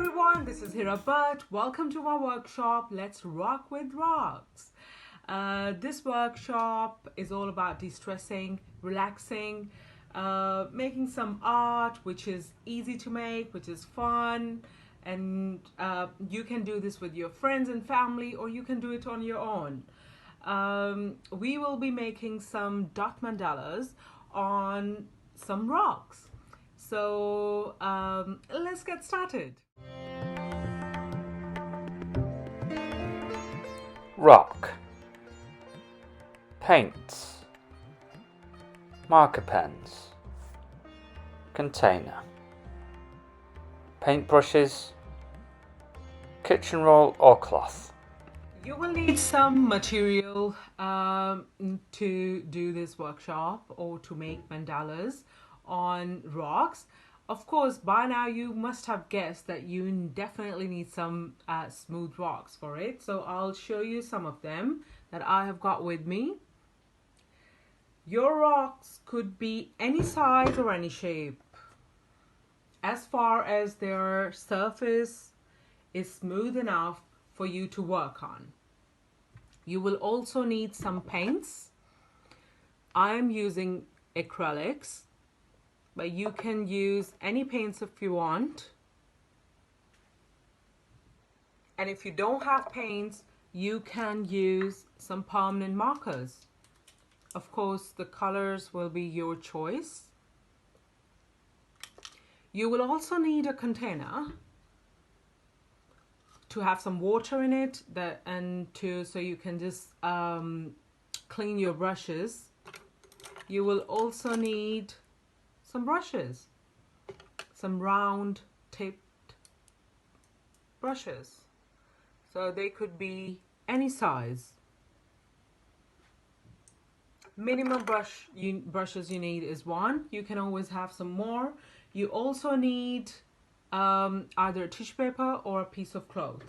everyone, this is Hira. Welcome to our workshop, Let's Rock with Rocks. This workshop is all about de-stressing, relaxing, making some art which is easy to make, which is fun, and you can do this with your friends and family, or you can do it on your own. We will be making some dot mandalas on some rocks. So let's get started. Rock, paints, marker pens, container, paintbrushes, kitchen roll or cloth. You will need some material to do this workshop or to make mandalas on rocks. Of course, by now you must have guessed that you definitely need some smooth rocks for it. So I'll show you some of them that I have got with me. Your rocks could be any size or any shape, as far as their surface is smooth enough for you to work on. You will also need some paints. I am using acrylics, but you can use any paints if you want. And if you don't have paints, you can use some permanent markers. Of course, the colors will be your choice. You will also need a container to have some water in it, so you can just clean your brushes. You will also need some brushes, some round tipped brushes. So they could be any size. Minimum brushes you need is one. You can always have some more. You also need either a tissue paper or a piece of cloth.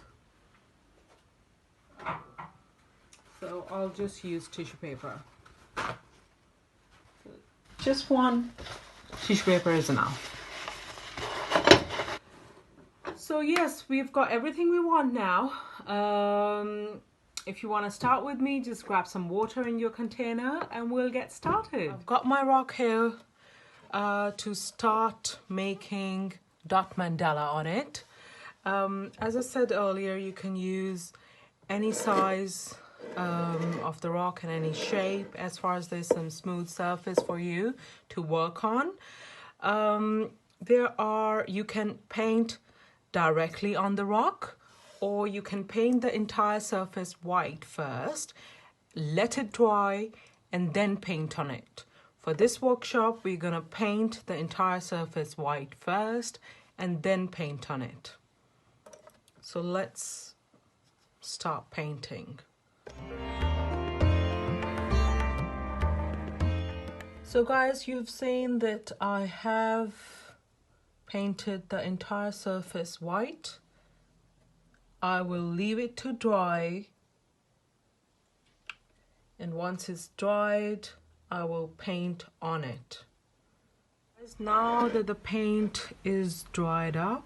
So I'll just use tissue paper. Just one tissue paper is enough. So yes, we've got everything we want now. If you want to start with me, just grab some water in your container and we'll get started. I've got my rock here to start making dot mandala on it. As I said earlier, you can use any size of the rock and any shape, as far as there's some smooth surface for you to work on. You can paint directly on the rock, or you can paint the entire surface white first, let it dry, and then paint on it. For this workshop, we're gonna paint the entire surface white first and then paint on it. So let's start painting. So guys, you've seen that I have painted the entire surface white. I will leave it to dry, and once it's dried, I will paint on it. Now that the paint is dried up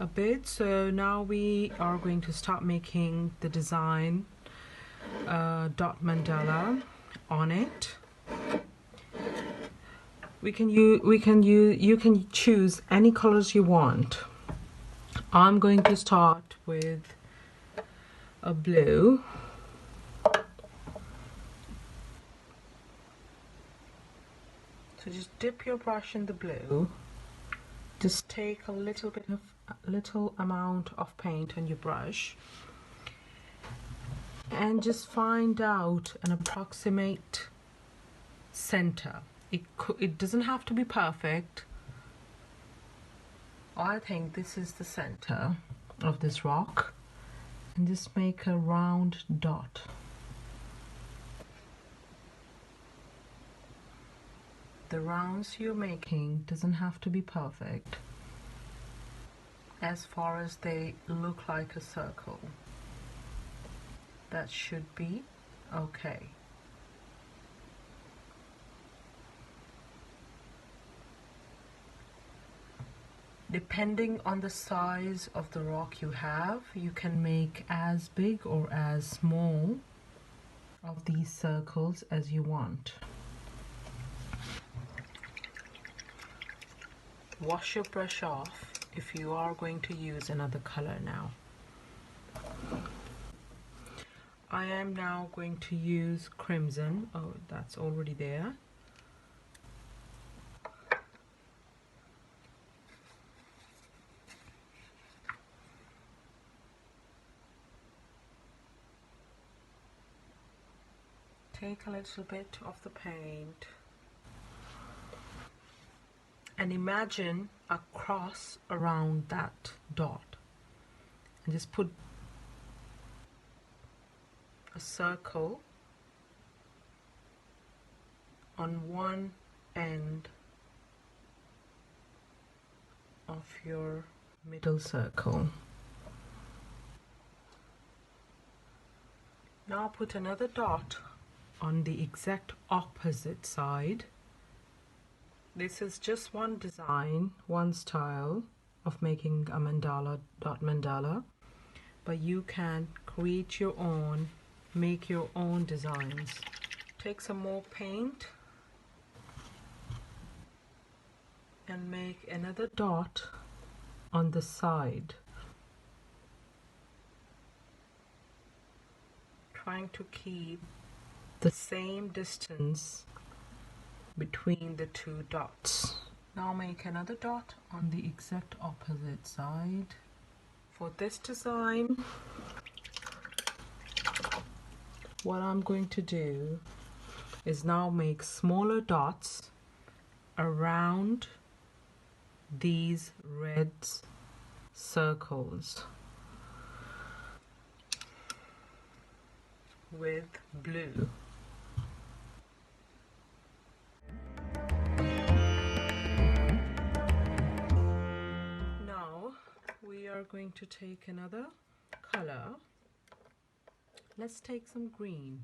a bit, so now we are going to start making the design dot mandala on it. You can choose any colors you want. I'm going to start with a blue. So just dip your brush in the blue. Just take a little amount of paint on your brush and just find out an approximate center. It doesn't have to be perfect. I think this is the center of this rock, and just make a round dot. The rounds you're making doesn't have to be perfect, as far as they look like a circle. That should be okay. Depending on the size of the rock you have, you can make as big or as small of these circles as you want. Wash your brush off if you are going to use another color now. I am now going to use crimson. Oh, that's already there. Take a little bit of the paint and imagine a cross around that dot, and just put a circle on one end of your middle circle. Now put another dot on the exact opposite side. This is just one design, one style of making a mandala, dot mandala, but you can create your own, make your own designs. Take some more paint and make another dot on the side, trying to keep the same distance between the two dots. Now make another dot on the exact opposite side. For this design, what I'm going to do is now make smaller dots around these red circles with blue. We are going to take another color. Let's take some green.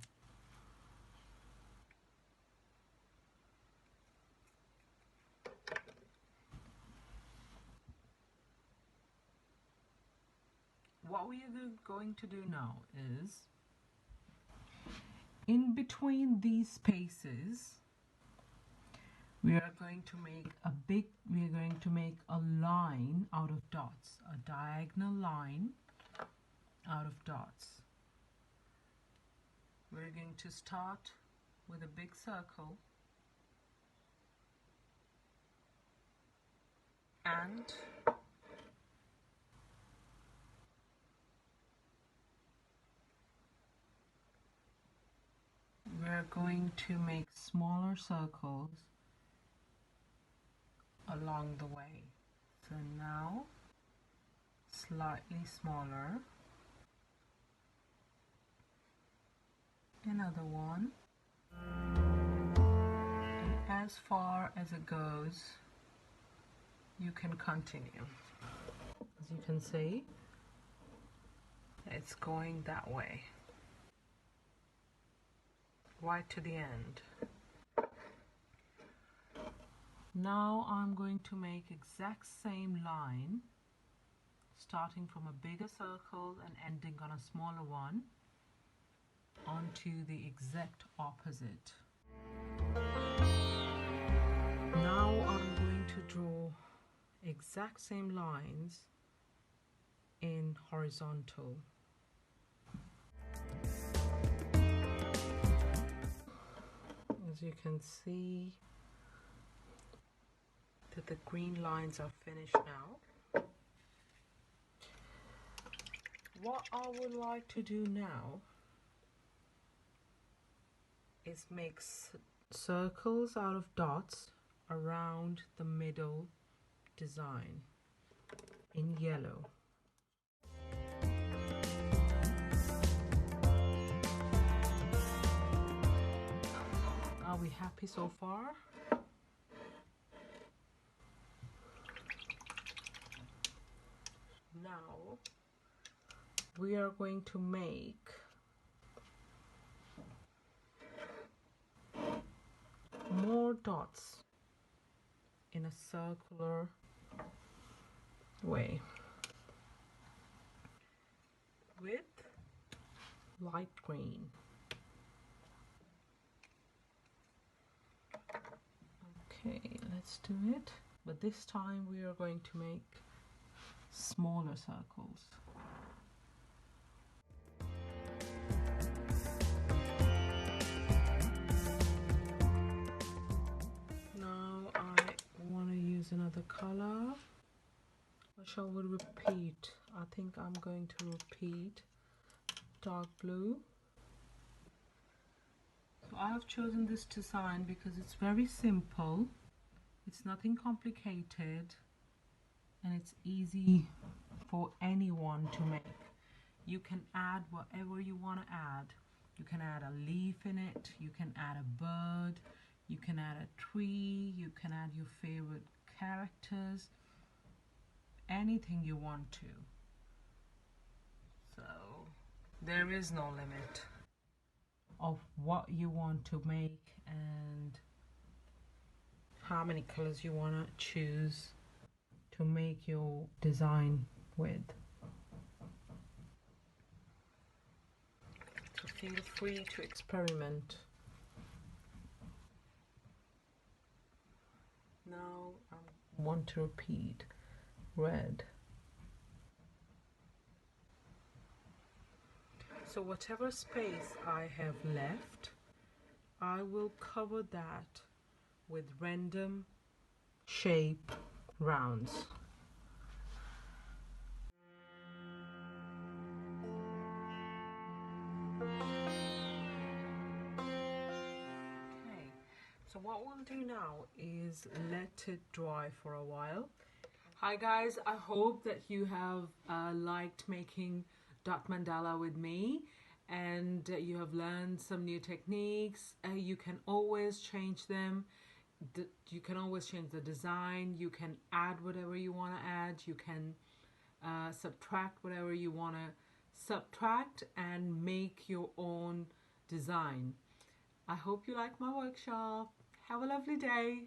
What we are going to do now is, in between these spaces, we are going to make a line out of dots, a diagonal line out of dots. We're going to start with a big circle and we're going to make smaller circles along the way. So now slightly smaller, another one, and as far as it goes you can continue. As you can see, it's going that way right to the end. Now I'm going to make exact same line, starting from a bigger circle and ending on a smaller one, onto the exact opposite. Now I'm going to draw exact same lines in horizontal. As you can see, that the green lines are finished now. What I would like to do now is make circles out of dots around the middle design in yellow. Are we happy so far? Now we are going to make more dots in a circular way with light green. Okay, let's do it. But this time we are going to make smaller circles. Now I want to use another color. Or shall we repeat? I think I'm going to repeat dark blue. So I have chosen this design because it's very simple. It's nothing complicated and it's easy for anyone to make. You can add whatever you want to add. You can add a leaf in it, you can add a bird, you can add a tree, you can add your favorite characters, anything you want to. So there is no limit of what you want to make and how many colors you want to choose to make your design with. So feel free to experiment. Now I want to repeat red. So whatever space I have left, I will cover that with random shape rounds. Okay, so what we'll do now is let it dry for a while. Hi guys, I hope that you have liked making dot mandala with me and you have learned some new techniques. You can always change them. You can always change the design. You can add whatever you want to add. You can subtract whatever you want to subtract and make your own design. I hope you like my workshop. Have a lovely day.